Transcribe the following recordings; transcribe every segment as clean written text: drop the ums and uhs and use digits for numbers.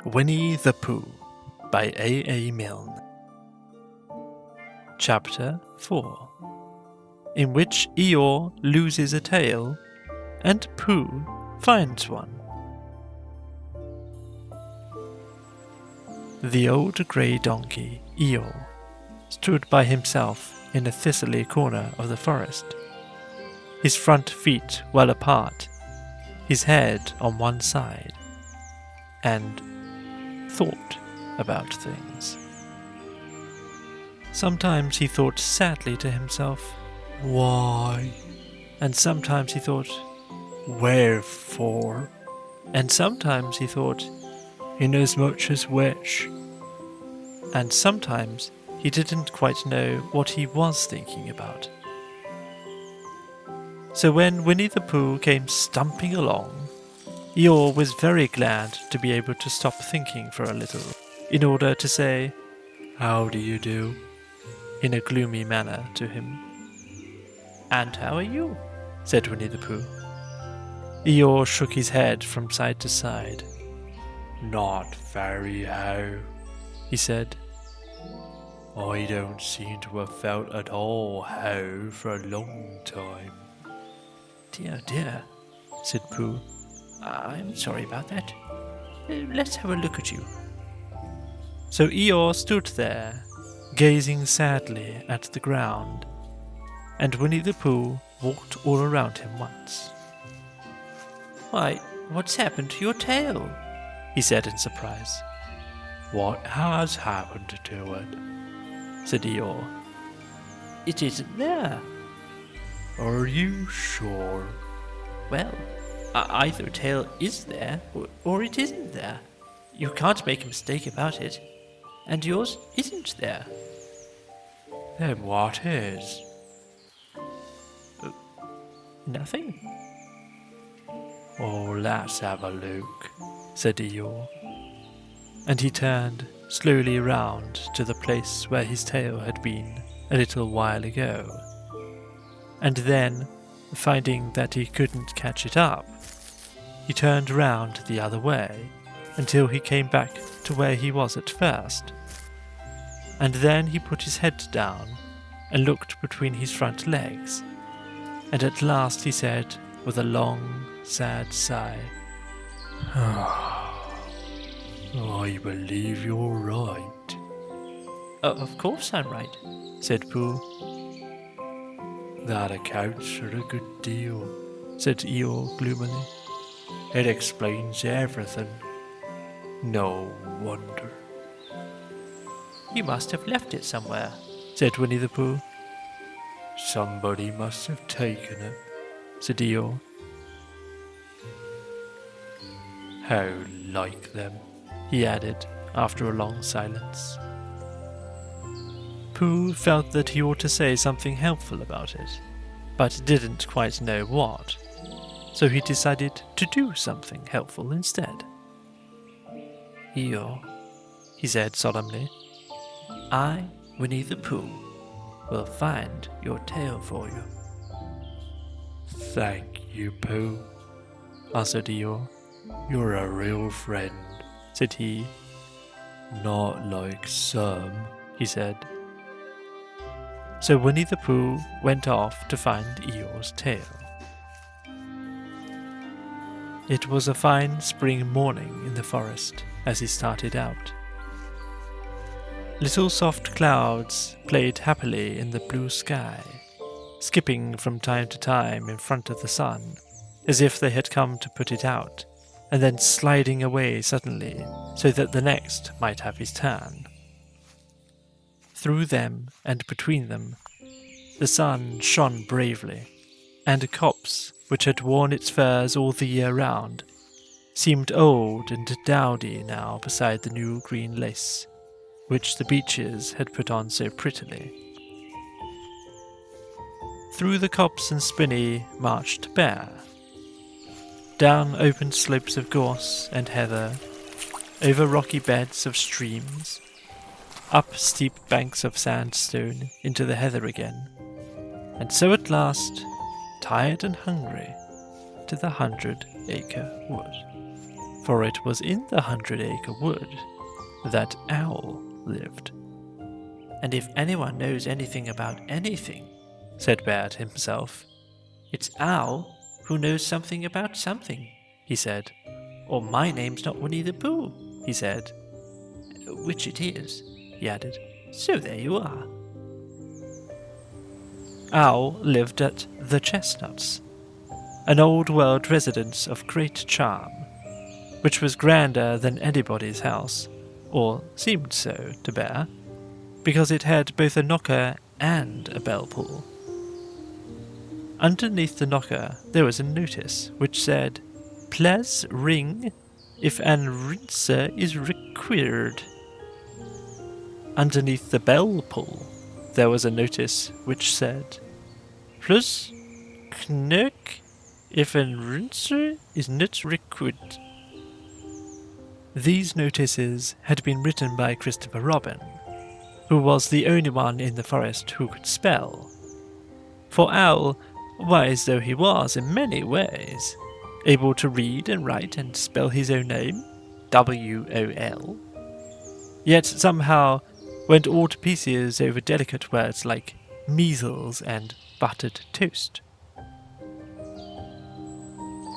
Winnie-the-Pooh by A. Milne. Chapter 4, in which Eeyore loses a tail and Pooh finds one. The old grey donkey, Eeyore, stood by himself in a thistly corner of the forest, his front feet well apart, his head on one side, and thought about things. Sometimes he thought sadly to himself, "Why?" And sometimes he thought, "Wherefore?" And sometimes he thought, "Inasmuch as which?" And sometimes he didn't quite know what he was thinking about. So when Winnie-the-Pooh came stumping along, Eeyore was very glad to be able to stop thinking for a little, in order to say, "How do you do?" in a gloomy manner to him. "And how are you?" said Winnie-the-Pooh. Eeyore shook his head from side to side. "Not very how," he said. "I don't seem to have felt at all how for a long time." "Dear, dear," said Pooh. "I'm sorry about that. Let's have a look at you." So Eeyore stood there, gazing sadly at the ground, and Winnie-the-Pooh walked all around him once. "Why, what's happened to your tail?" he said in surprise. "What has happened to it?" said Eeyore. "It isn't there." "Are you sure?" "Well, either a tail is there, or it isn't there. You can't make a mistake about it, and yours isn't there." "Then what is?" "Nothing." "Oh, let's have a look," said Eeyore. And he turned slowly round to the place where his tail had been a little while ago. And then, finding that he couldn't catch it up, he turned round the other way until he came back to where he was at first. And then he put his head down and looked between his front legs, and at last he said with a long, sad sigh, "I believe you're right." "Of course I'm right," said Pooh. "That accounts for a good deal," said Eeyore gloomily. "It explains everything. No wonder." "You must have left it somewhere," said Winnie-the-Pooh. "Somebody must have taken it," said Eeyore. "How like them," he added after a long silence. Pooh felt that he ought to say something helpful about it, but didn't quite know what, so he decided to do something helpful instead. "Eeyore," he said solemnly, "I, Winnie-the-Pooh, will find your tail for you." "Thank you, Pooh," answered Eeyore. "You're a real friend," said he. "Not like some," he said. So Winnie-the-Pooh went off to find Eeyore's tail. It was a fine spring morning in the forest as he started out. Little soft clouds played happily in the blue sky, skipping from time to time in front of the sun, as if they had come to put it out, and then sliding away suddenly so that the next might have his turn. Through them and between them, the sun shone bravely, and a copse, which had worn its furs all the year round, seemed old and dowdy now beside the new green lace, which the beeches had put on so prettily. Through the copse and spinney marched Bear, down open slopes of gorse and heather, over rocky beds of streams, up steep banks of sandstone into the heather again, and so at last, tired and hungry, to the 100-acre wood. for it was in the 100-acre wood that Owl lived. "And if anyone knows anything about anything," said Bear to himself, "it's Owl who knows something about something," he said. "Or my name's not Winnie-the-Pooh," he said. "Which it is," he added. "So there you are." Owl lived at the Chestnuts, an old-world residence of great charm, which was grander than anybody's house, or seemed so to Bear, because it had both a knocker and a bell pull. Underneath the knocker there was a notice which said, "Please ring if an rinser is required." Underneath the bell pull there was a notice which said, "Plus knack if an rinser is not required." These notices had been written by Christopher Robin, who was the only one in the forest who could spell. For Owl, wise though he was in many ways, able to read and write and spell his own name, W-O-L, yet somehow went all to pieces over delicate words like measles and buttered toast.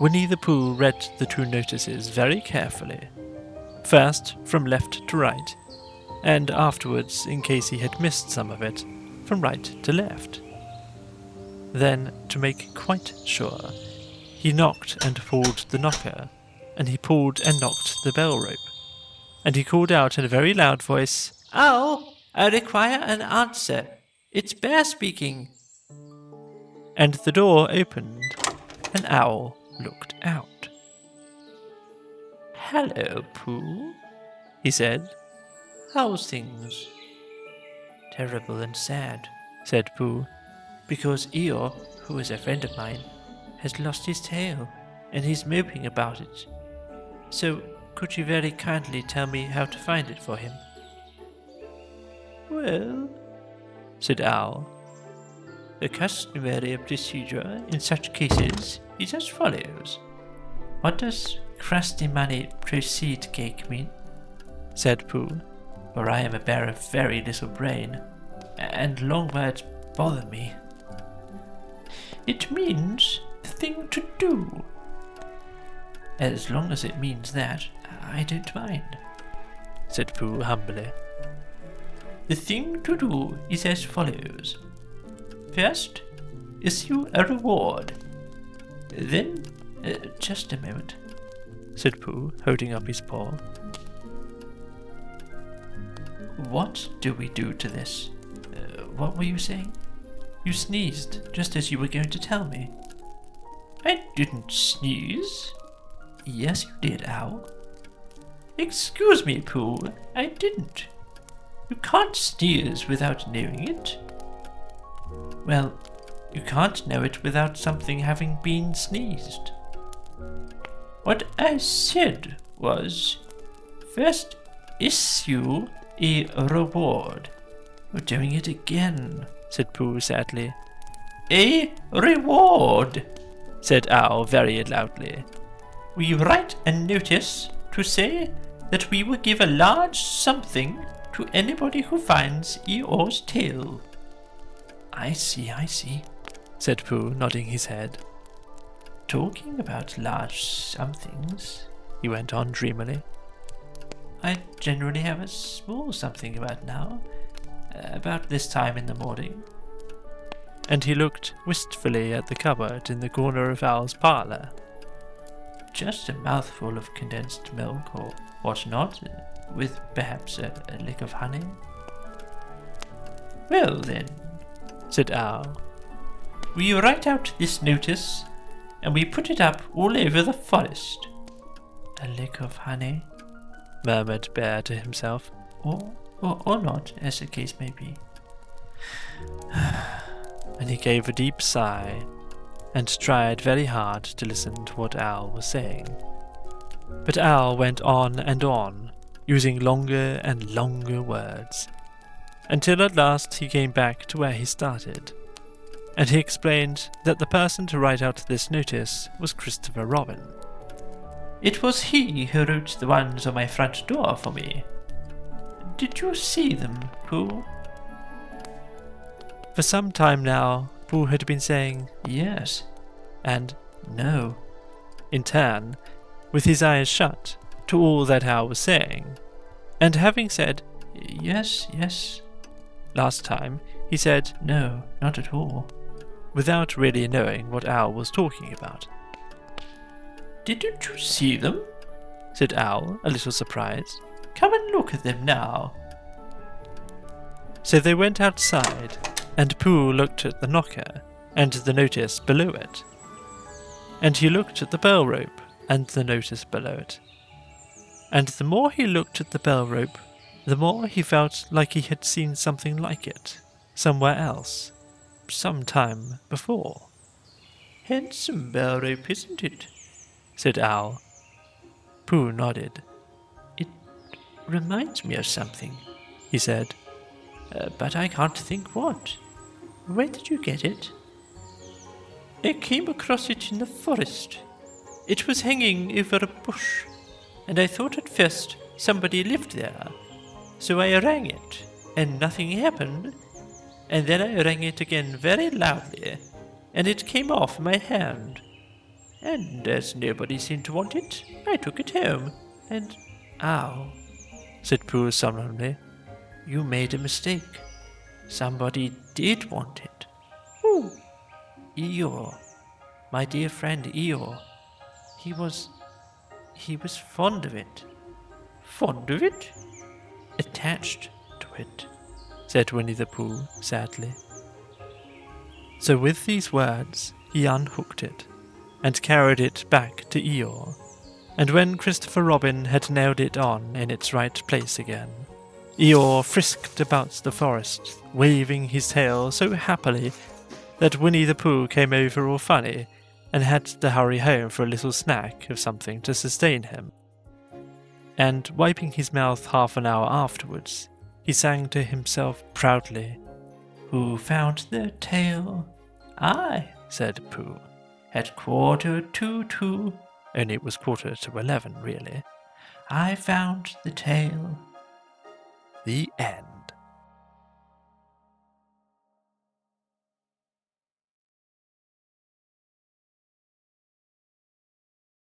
Winnie-the-Pooh read the two notices very carefully, first from left to right, and afterwards, in case he had missed some of it, from right to left. Then, to make quite sure, he knocked and pulled the knocker, and he pulled and knocked the bell rope, and he called out in a very loud voice, "Owl, I require an answer. It's Bear speaking." And the door opened, and Owl looked out. "Hello, Pooh," he said. "How's things?" "Terrible and sad," said Pooh, "because Eeyore, who is a friend of mine, has lost his tail, and he's moping about it. So, could you very kindly tell me how to find it for him?" "Well," said Owl, "the customary procedure in such cases is as follows." "What does crusty money proceed cake mean?" said Pooh, "for I am a bear of very little brain, and long words bother me." "It means the thing to do." "As long as it means that, I don't mind," said Pooh humbly. "The thing to do is as follows. First, issue a reward. Then, just a moment," said Pooh, holding up his paw. "What do we do to this? What were you saying? You sneezed just as you were going to tell me." "I didn't sneeze." "Yes, you did, Owl." "Excuse me, Pooh, I didn't. You can't sneeze without knowing it." "Well, you can't know it without something having been sneezed." "What I said was, first issue a reward." "You're doing it again," said Pooh sadly. "A reward," said Owl very loudly. "We write a notice to say that we will give a large something to anybody who finds Eeyore's tail." I see, said Pooh, nodding his head. "Talking about large somethings," he went on dreamily, "I generally have a small something about now, about this time in the morning." And he looked wistfully at the cupboard in the corner of Owl's parlour. "Just a mouthful of condensed milk, or what not, with perhaps a lick of honey." "Well then," said Owl, "we write out this notice, and we put it up all over the forest." "A lick of honey," murmured Bear to himself, or not, as the case may be. And he gave a deep sigh, and tried very hard to listen to what Owl was saying. But Owl went on and on, using longer and longer words, until at last he came back to where he started, and he explained that the person to write out this notice was Christopher Robin. It was he who wrote the ones on my front door for me. Did you see them, Pooh? For some time now, Pooh had been saying Yes and no in turn, with his eyes shut, to all that Owl was saying. And having said yes, yes, last time, he said no, not at all, without really knowing what Owl was talking about. Didn't you see them? Said Owl, a little surprised. Come and look at them now. So they went outside, and Pooh looked at the knocker, and the notice below it. And he looked at the bell rope, and the notice below it. And the more he looked at the bell rope, the more he felt like he had seen something like it, somewhere else, some time before. Handsome bell rope, isn't it? Said Owl. Pooh nodded. It reminds me of something, he said. But I can't think what. Where did you get it? I came across it in the forest. It was hanging over a bush, and I thought at first somebody lived there. So I rang it, and nothing happened. And then I rang it again very loudly, and it came off my hand. And as nobody seemed to want it, I took it home, and ow, said Pooh solemnly. You made a mistake. Somebody did want it. Who? Eeyore. My dear friend Eeyore. He was fond of it. Fond of it? Attached to it, said Winnie-the-Pooh sadly. So with these words, he unhooked it, and carried it back to Eeyore. And when Christopher Robin had nailed it on in its right place again, Eeyore frisked about the forest, waving his tail so happily that Winnie-the-Pooh came over all funny and had to hurry home for a little snack of something to sustain him. And wiping his mouth half an hour afterwards, he sang to himself proudly, Who found the tail? I, said Pooh, at 2:45. Only it was 11:15, really. I found the tail. The end.